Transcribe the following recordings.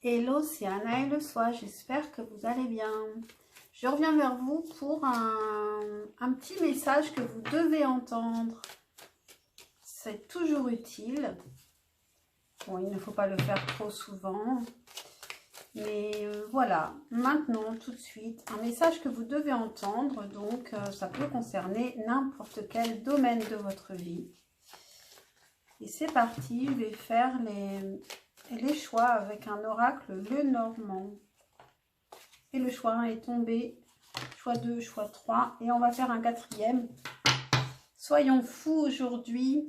Hello, c'est Anna et le soir, j'espère que vous allez bien. Je reviens vers vous pour un petit message que vous devez entendre. C'est toujours utile. Bon, il ne faut pas le faire trop souvent. Mais voilà, maintenant, tout de suite, un message que vous devez entendre. Donc, ça peut concerner n'importe quel domaine de votre vie. Et c'est parti, je vais faire les choix avec un oracle Lenormand. Et le choix 1 est tombé, choix 2, choix 3, et on va faire un quatrième. Soyons fous aujourd'hui,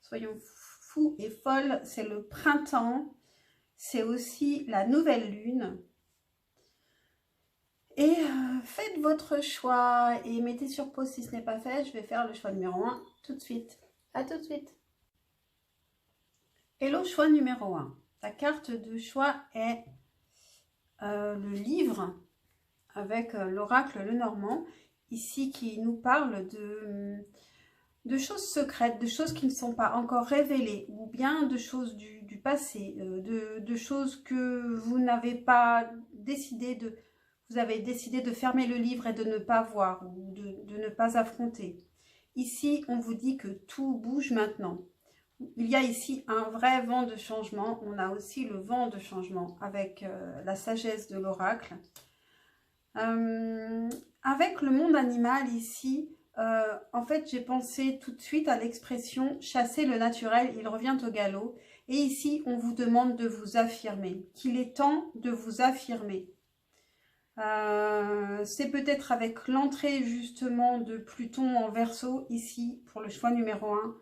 soyons fous et folles, c'est le printemps, c'est aussi la nouvelle lune. Et faites votre choix et mettez sur pause si ce n'est pas fait. Je vais faire le choix numéro 1 tout de suite. À tout de suite. Hello, choix numéro 1. Ta carte de choix est le livre avec l'oracle Lenormand, ici qui nous parle de choses secrètes, de choses qui ne sont pas encore révélées, ou bien de choses du passé, de choses que vous n'avez pas décidé de... Vous avez décidé de fermer le livre et de ne pas voir, ou de ne pas affronter. Ici, on vous dit que tout bouge maintenant. Il y a ici un vrai vent de changement. On a aussi le vent de changement avec la sagesse de l'oracle. Avec le monde animal ici, en fait, j'ai pensé tout de suite à l'expression « chasser le naturel, il revient au galop ». Et ici, on vous demande de vous affirmer, qu'il est temps de vous affirmer. C'est peut-être avec l'entrée justement de Pluton en Verseau, ici, pour le choix numéro 1.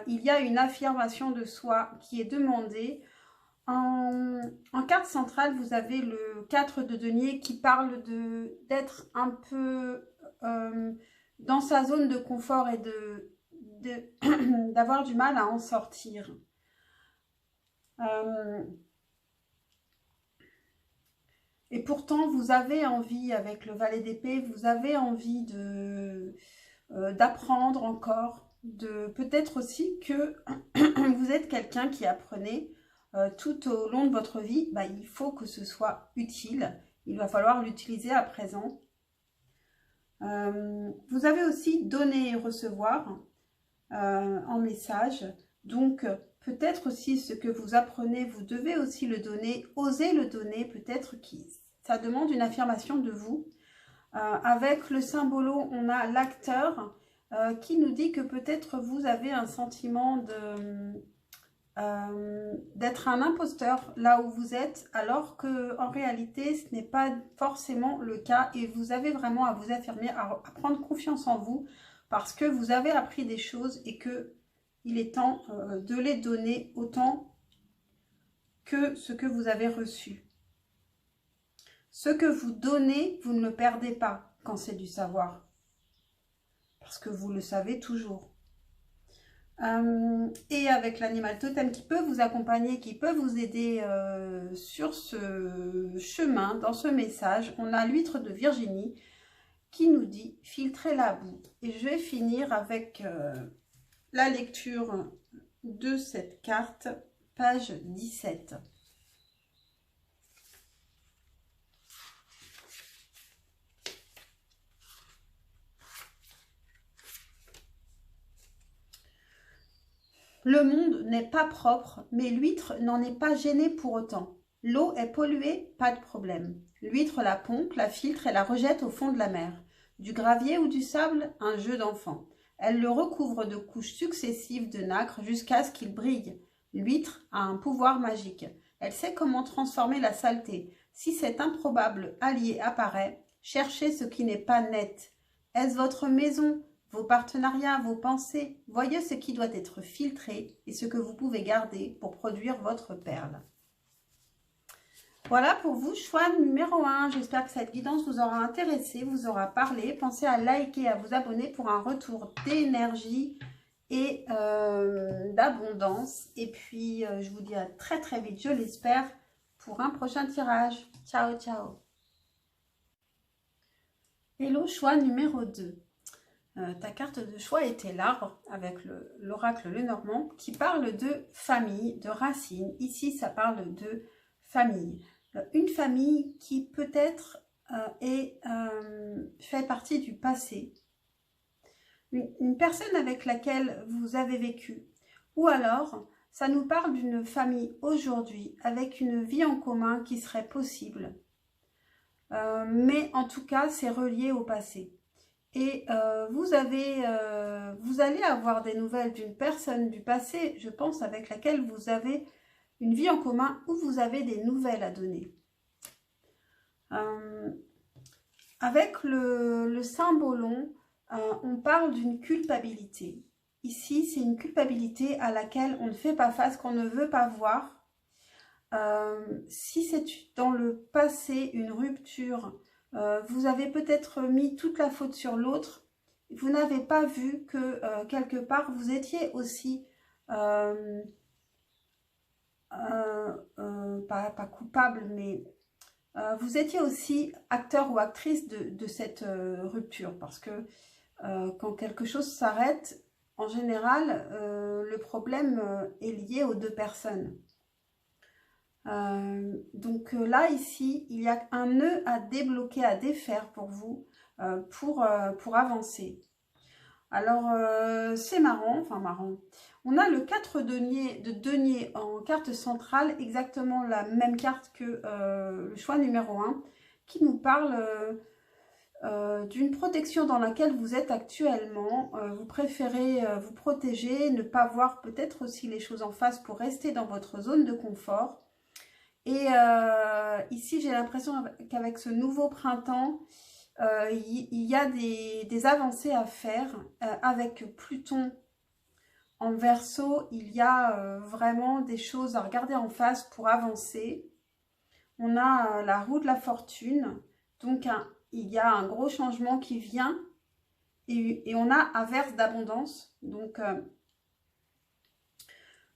Il y a une affirmation de soi qui est demandée. En carte centrale, vous avez le 4 de denier qui parle d'être un peu dans sa zone de confort et d'avoir du mal à en sortir. Et pourtant, vous avez envie, avec le valet d'épée, vous avez envie d'apprendre encore, peut-être aussi que vous êtes quelqu'un qui apprenait tout au long de votre vie. Bah, il faut que ce soit utile, il va falloir l'utiliser à présent. Vous avez aussi donner et recevoir en message, donc peut-être aussi ce que vous apprenez, vous devez aussi le donner, oser le donner, peut-être que ça demande une affirmation de vous. Avec le symbolo, on a l'acteur qui nous dit que peut-être vous avez un sentiment d'être un imposteur là où vous êtes, alors qu'en réalité, ce n'est pas forcément le cas et vous avez vraiment à vous affirmer, à prendre confiance en vous parce que vous avez appris des choses et que il est temps de les donner autant que ce que vous avez reçu. Ce que vous donnez, vous ne le perdez pas quand c'est du savoir. Parce que vous le savez toujours. Et avec l'animal totem qui peut vous accompagner, qui peut vous aider sur ce chemin, dans ce message, on a l'huître de Virginie qui nous dit « filtrer la boue ». Et je vais finir avec la lecture de cette carte, page 17. Le monde n'est pas propre, mais l'huître n'en est pas gênée pour autant. L'eau est polluée, pas de problème. L'huître la pompe, la filtre et la rejette au fond de la mer. Du gravier ou du sable, un jeu d'enfant. Elle le recouvre de couches successives de nacre jusqu'à ce qu'il brille. L'huître a un pouvoir magique. Elle sait comment transformer la saleté. Si cet improbable allié apparaît, cherchez ce qui n'est pas net. Est-ce votre maison ? Vos partenariats, vos pensées, voyez ce qui doit être filtré et ce que vous pouvez garder pour produire votre perle. Voilà pour vous, choix numéro 1. J'espère que cette guidance vous aura intéressé, vous aura parlé. Pensez à liker, à vous abonner pour un retour d'énergie et d'abondance. Et puis, je vous dis à très très vite, je l'espère, pour un prochain tirage. Ciao, ciao. Hello, choix numéro 2. ta carte de choix était l'arbre avec l'oracle Lenormand qui parle de famille, de racines. Ici, ça parle de famille. Une famille qui peut-être fait partie du passé. Une personne avec laquelle vous avez vécu. Ou alors, ça nous parle d'une famille aujourd'hui avec une vie en commun qui serait possible. Mais en tout cas, c'est relié au passé. Et vous allez avoir des nouvelles d'une personne du passé, je pense, avec laquelle vous avez une vie en commun ou vous avez des nouvelles à donner. Avec le symbolon, on parle d'une culpabilité. Ici, c'est une culpabilité à laquelle on ne fait pas face, qu'on ne veut pas voir. Si c'est dans le passé une rupture, vous avez peut-être mis toute la faute sur l'autre. Vous n'avez pas vu que quelque part vous étiez aussi pas coupable, mais vous étiez aussi acteur ou actrice de cette rupture. Parce que quand quelque chose s'arrête, en général, le problème est lié aux deux personnes. Donc là, ici, il y a un nœud à débloquer, à défaire pour vous, pour avancer. Alors, c'est marrant, enfin marrant. On a le 4 de denier en carte centrale, exactement la même carte que le choix numéro 1, qui nous parle d'une protection dans laquelle vous êtes actuellement. Vous préférez vous protéger, ne pas voir peut-être aussi les choses en face pour rester dans votre zone de confort. Et ici, j'ai l'impression qu'avec ce nouveau printemps, il y a des avancées à faire. Avec Pluton en Verseau, il y a vraiment des choses à regarder en face pour avancer. On a la roue de la fortune, donc il y a un gros changement qui vient. Et on a averse d'abondance,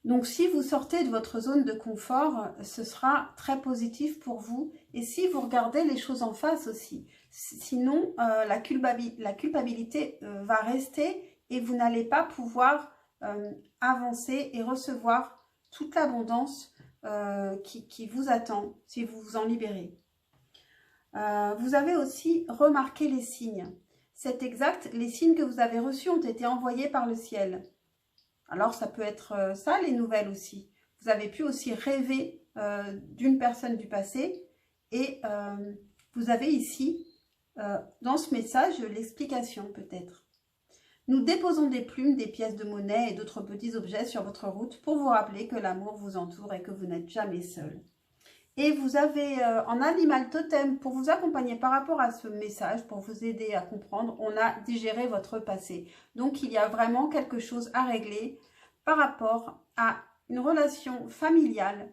donc, si vous sortez de votre zone de confort, ce sera très positif pour vous. Et si vous regardez les choses en face aussi. Sinon, la culpabilité va rester et vous n'allez pas pouvoir avancer et recevoir toute l'abondance qui vous attend si vous vous en libérez. Vous avez aussi remarqué les signes. C'est exact, les signes que vous avez reçus ont été envoyés par le ciel. Alors, ça peut être ça, les nouvelles aussi. Vous avez pu aussi rêver d'une personne du passé. Et vous avez ici, dans ce message, l'explication peut-être. Nous déposons des plumes, des pièces de monnaie et d'autres petits objets sur votre route pour vous rappeler que l'amour vous entoure et que vous n'êtes jamais seul. Et vous avez en animal totem pour vous accompagner par rapport à ce message, pour vous aider à comprendre, on a digéré votre passé. Donc, il y a vraiment quelque chose à régler par rapport à une relation familiale,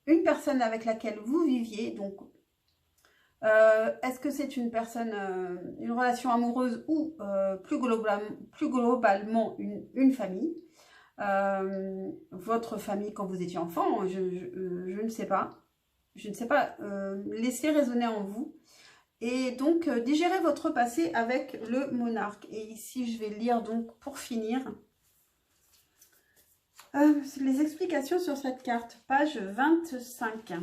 une personne avec laquelle vous viviez. Donc, est-ce que c'est une personne, une relation amoureuse ou plus globalement une famille? Votre famille quand vous étiez enfant, je ne sais pas. Je ne sais pas. Laissez résonner en vous. Et donc, digérez votre passé avec le monarque. Et ici, je vais lire donc pour finir les explications sur cette carte, page 25.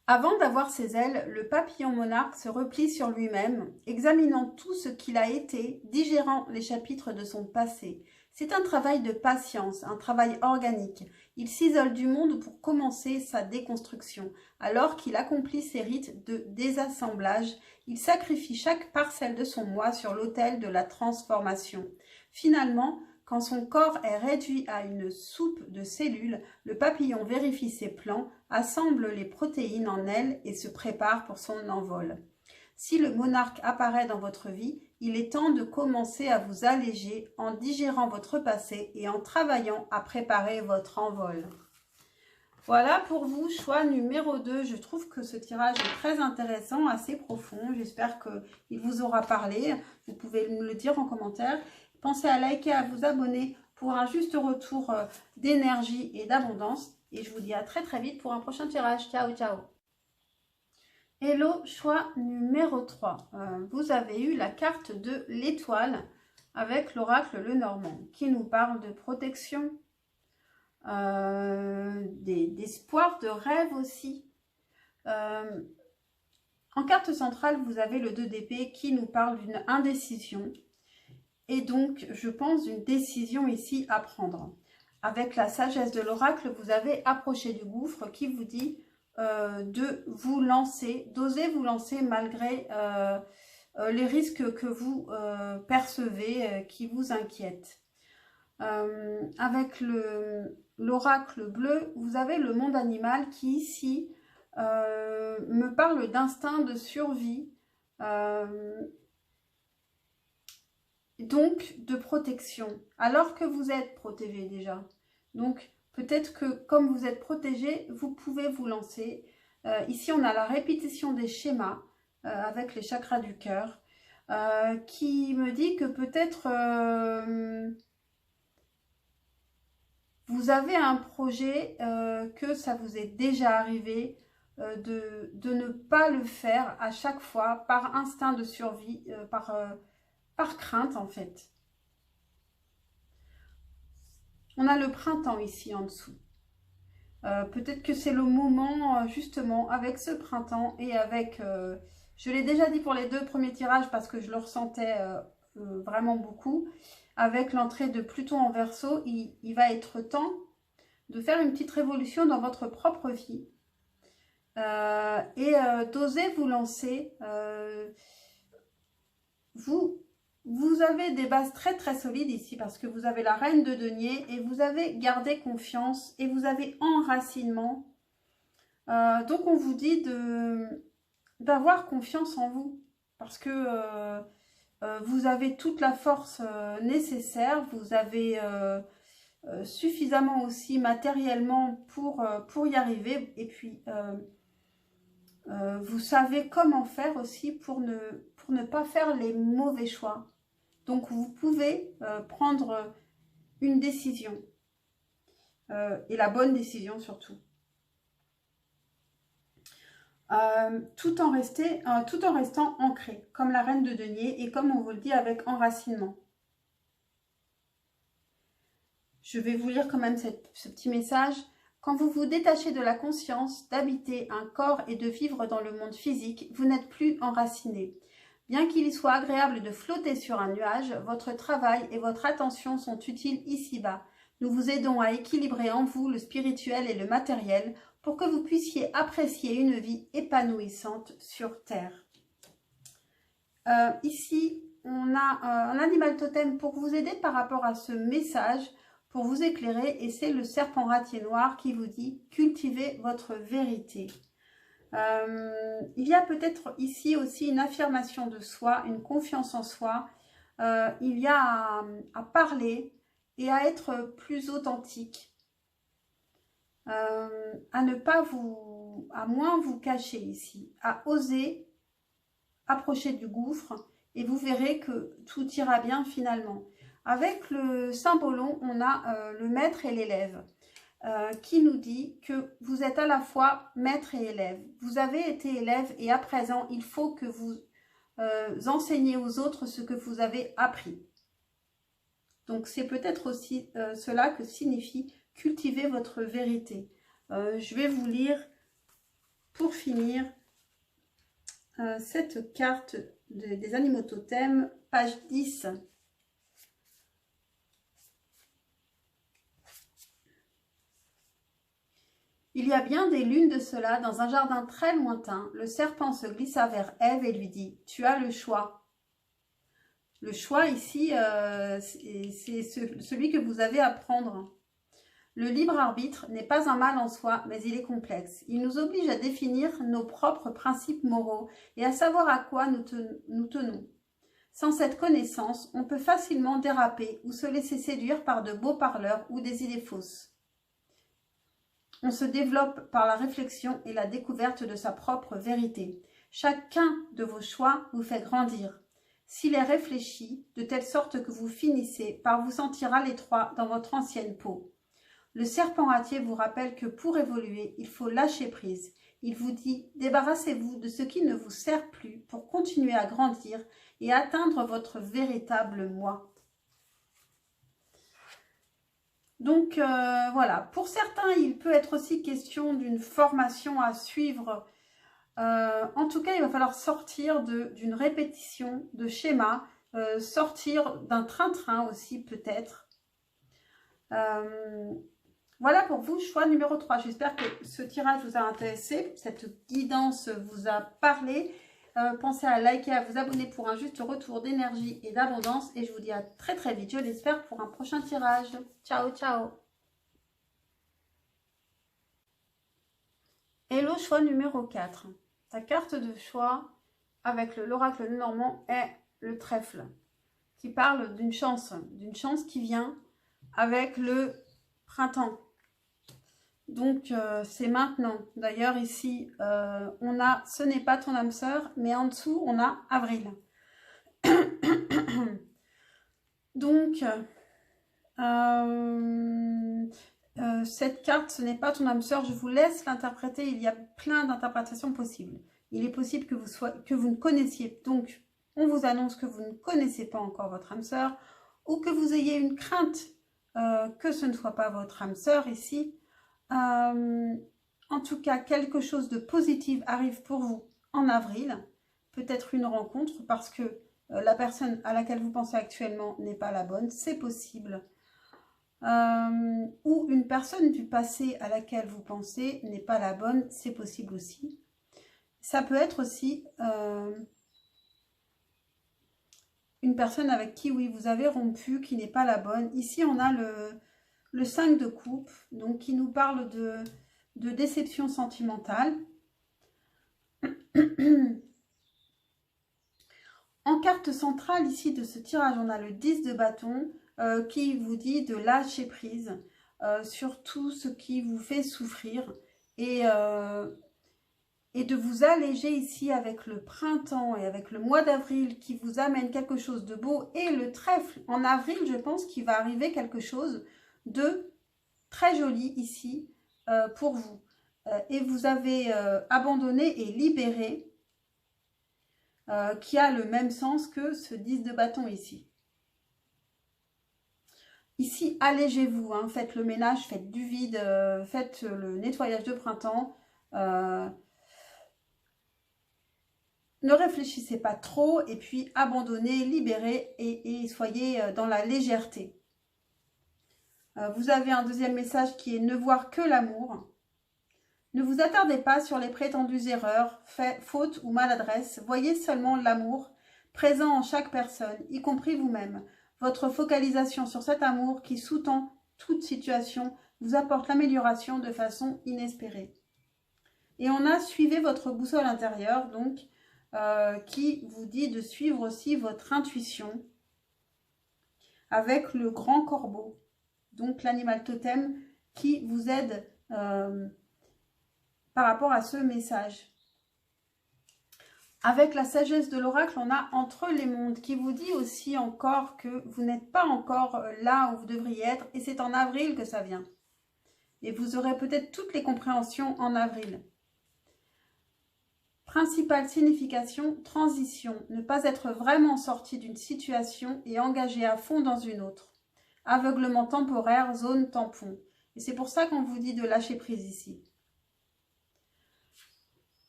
Avant d'avoir ses ailes, le papillon monarque se replie sur lui-même, examinant tout ce qu'il a été, digérant les chapitres de son passé. C'est un travail de patience, un travail organique. Il s'isole du monde pour commencer sa déconstruction. Alors qu'il accomplit ses rites de désassemblage, il sacrifie chaque parcelle de son moi sur l'autel de la transformation. Finalement, quand son corps est réduit à une soupe de cellules, le papillon vérifie ses plans, assemble les protéines en ailes et se prépare pour son envol. Si le monarque apparaît dans votre vie, il est temps de commencer à vous alléger en digérant votre passé et en travaillant à préparer votre envol. Voilà pour vous, choix numéro 2. Je trouve que ce tirage est très intéressant, assez profond. J'espère qu'il vous aura parlé. Vous pouvez me le dire en commentaire. Pensez à liker, à vous abonner pour un juste retour d'énergie et d'abondance. Et je vous dis à très très vite pour un prochain tirage. Ciao, ciao! Hello, choix numéro 3. Vous avez eu la carte de l'étoile avec l'oracle Lenormand qui nous parle de protection, d'espoir, de rêve aussi. En carte centrale, vous avez le 2 d'épée qui nous parle d'une indécision. Et donc, je pense d'une décision ici à prendre. Avec la sagesse de l'oracle, vous avez approché du gouffre qui vous dit de vous lancer, d'oser vous lancer malgré les risques que vous percevez qui vous inquiètent. Avec l'oracle bleu, vous avez le monde animal qui ici me parle d'instinct de survie, donc de protection, alors que vous êtes protégé déjà. Donc, peut-être que comme vous êtes protégé, vous pouvez vous lancer. Ici, on a la répétition des schémas avec les chakras du cœur qui me dit que peut-être vous avez un projet, que ça vous est déjà arrivé de ne pas le faire à chaque fois par instinct de survie, par crainte en fait. On a le printemps ici en dessous. Peut-être que c'est le moment justement avec ce printemps et avec, je l'ai déjà dit pour les 2 premiers tirages parce que je le ressentais vraiment beaucoup, avec l'entrée de Pluton en Verseau, il va être temps de faire une petite révolution dans votre propre vie et d'oser vous lancer. Vous avez des bases très très solides ici parce que vous avez la reine de denier et vous avez gardé confiance et vous avez enracinement. Donc on vous dit d'avoir confiance en vous parce que vous avez toute la force nécessaire, vous avez suffisamment aussi matériellement pour y arriver et puis vous savez comment faire aussi pour ne pas faire les mauvais choix. Donc, vous pouvez prendre une décision et la bonne décision surtout. Tout en restant ancré, comme la reine de denier et comme on vous le dit avec enracinement. Je vais vous lire quand même ce petit message. Quand vous vous détachez de la conscience d'habiter un corps et de vivre dans le monde physique, vous n'êtes plus enraciné. Bien qu'il y soit agréable de flotter sur un nuage, votre travail et votre attention sont utiles ici-bas. Nous vous aidons à équilibrer en vous le spirituel et le matériel pour que vous puissiez apprécier une vie épanouissante sur Terre. Ici, on a un animal totem pour vous aider par rapport à ce message, pour vous éclairer, et c'est le serpent ratier noir qui vous dit « Cultivez votre vérité ». Il y a peut-être ici aussi une affirmation de soi, une confiance en soi. Il y a à parler et à être plus authentique, à ne pas à moins vous cacher ici, à oser approcher du gouffre et vous verrez que tout ira bien finalement. Avec le symbolon, on a le maître et l'élève. Qui nous dit que vous êtes à la fois maître et élève. Vous avez été élève et à présent, il faut que vous enseignez aux autres ce que vous avez appris. Donc, c'est peut-être aussi cela que signifie cultiver votre vérité. Je vais vous lire, pour finir, cette carte des animaux totems, page 10. Il y a bien des lunes de cela, dans un jardin très lointain, le serpent se glissa vers Ève et lui dit « Tu as le choix ». Le choix ici, c'est celui que vous avez à prendre. Le libre arbitre n'est pas un mal en soi, mais il est complexe. Il nous oblige à définir nos propres principes moraux et à savoir à quoi nous tenons. Sans cette connaissance, on peut facilement déraper ou se laisser séduire par de beaux parleurs ou des idées fausses. On se développe par la réflexion et la découverte de sa propre vérité. Chacun de vos choix vous fait grandir. S'il est réfléchi, de telle sorte que vous finissez par vous sentir à l'étroit dans votre ancienne peau. Le serpent ratier vous rappelle que pour évoluer, il faut lâcher prise. Il vous dit, débarrassez-vous de ce qui ne vous sert plus pour continuer à grandir et atteindre votre véritable moi. Donc voilà, pour certains, il peut être aussi question d'une formation à suivre. En tout cas, il va falloir sortir d'une répétition de schéma, sortir d'un train-train aussi peut-être. Voilà pour vous, choix numéro 3. J'espère que ce tirage vous a intéressé, cette guidance vous a parlé. Pensez à liker, à vous abonner pour un juste retour d'énergie et d'abondance. Et je vous dis à très très vite, je l'espère, pour un prochain tirage. Ciao, ciao. Hello, choix numéro 4. Ta carte de choix avec l'oracle normand est le trèfle, qui parle d'une chance qui vient avec le printemps. Donc, c'est maintenant. D'ailleurs, ici, on a « Ce n'est pas ton âme sœur », mais en dessous, on a « Avril ». Donc, cette carte, ce n'est pas ton âme sœur. Je vous laisse l'interpréter. Il y a plein d'interprétations possibles. Il est possible que vous ne connaissiez. Donc, on vous annonce que vous ne connaissez pas encore votre âme sœur ou que vous ayez une crainte que ce ne soit pas votre âme sœur ici. En tout cas, quelque chose de positif arrive pour vous en avril. Peut-être une rencontre parce que la personne à laquelle vous pensez actuellement n'est pas la bonne. C'est possible. Ou une personne du passé à laquelle vous pensez n'est pas la bonne. C'est possible aussi. Ça peut être aussi une personne avec qui, oui, vous avez rompu, qui n'est pas la bonne. Ici, on a le 5 de coupe, donc qui nous parle de déception sentimentale. En carte centrale, ici, de ce tirage, on a le 10 de bâton qui vous dit de lâcher prise sur tout ce qui vous fait souffrir et de vous alléger ici avec le printemps et avec le mois d'avril qui vous amène quelque chose de beau. Et le trèfle, en avril, je pense qu'il va arriver quelque chose de très joli ici pour vous. Et vous avez abandonné et libéré, qui a le même sens que ce 10 de bâton ici. Ici, allégez-vous, hein, faites le ménage, faites du vide, faites le nettoyage de printemps. Ne réfléchissez pas trop et puis abandonnez, libérez et soyez dans la légèreté. Vous avez un deuxième message qui est « Ne voir que l'amour ». Ne vous attardez pas sur les prétendues erreurs, fautes ou maladresses. Voyez seulement l'amour présent en chaque personne, y compris vous-même. Votre focalisation sur cet amour qui sous-tend toute situation vous apporte l'amélioration de façon inespérée. Et on a « Suivez votre boussole intérieure », donc qui vous dit de suivre aussi votre intuition avec le grand corbeau, donc l'animal totem qui vous aide par rapport à ce message. Avec la sagesse de l'oracle, on a entre les mondes qui vous dit aussi encore que vous n'êtes pas encore là où vous devriez être et c'est en avril que ça vient. Et vous aurez peut-être toutes les compréhensions en avril. Principale signification, transition, ne pas être vraiment sorti d'une situation et engagé à fond dans une autre. Aveuglement temporaire, zone tampon. Et c'est pour ça qu'on vous dit de lâcher prise ici.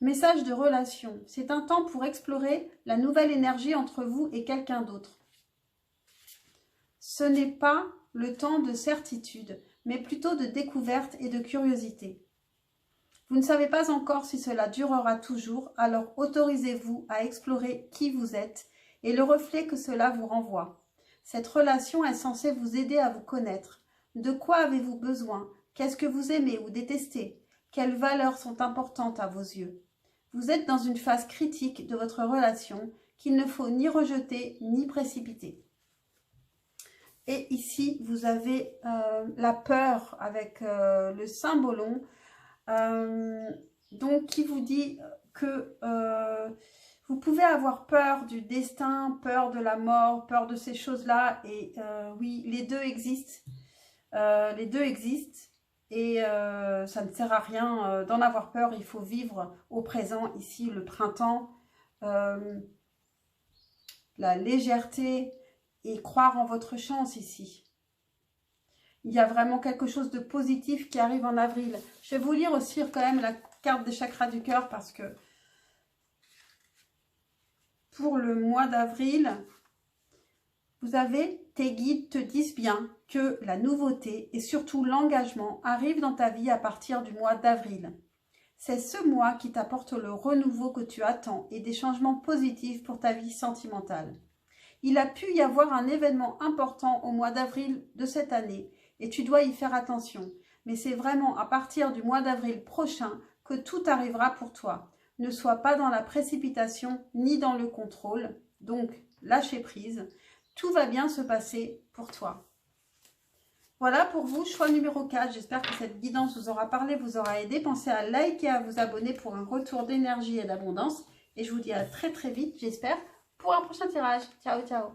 Message de relation. C'est un temps pour explorer la nouvelle énergie entre vous et quelqu'un d'autre. Ce n'est pas le temps de certitude, mais plutôt de découverte et de curiosité. Vous ne savez pas encore si cela durera toujours, alors autorisez-vous à explorer qui vous êtes et le reflet que cela vous renvoie. Cette relation est censée vous aider à vous connaître. De quoi avez-vous besoin? Qu'est-ce que vous aimez ou détestez? Quelles valeurs sont importantes à vos yeux? Vous êtes dans une phase critique de votre relation qu'il ne faut ni rejeter ni précipiter. Et ici, vous avez la peur avec le symbolon. Donc qui vous dit que vous pouvez avoir peur du destin, peur de la mort, peur de ces choses-là. Et oui, les deux existent. Les deux existent. et ça ne sert à rien d'en avoir peur. Il faut vivre au présent, ici, le printemps, la légèreté et croire en votre chance ici. Il y a vraiment quelque chose de positif qui arrive en avril. Je vais vous lire aussi quand même la carte des chakras du cœur parce que pour le mois d'avril, vous avez tes guides te disent bien que la nouveauté et surtout l'engagement arrivent dans ta vie à partir du mois d'avril. C'est ce mois qui t'apporte le renouveau que tu attends et des changements positifs pour ta vie sentimentale. Il a pu y avoir un événement important au mois d'avril de cette année et tu dois y faire attention. Mais c'est vraiment à partir du mois d'avril prochain que tout arrivera pour toi. Ne sois pas dans la précipitation ni dans le contrôle, donc lâchez prise. Tout va bien se passer pour toi. Voilà pour vous, choix numéro 4. J'espère que cette guidance vous aura parlé, vous aura aidé. Pensez à liker et à vous abonner pour un retour d'énergie et d'abondance. Et je vous dis à très très vite, j'espère, pour un prochain tirage. Ciao, ciao.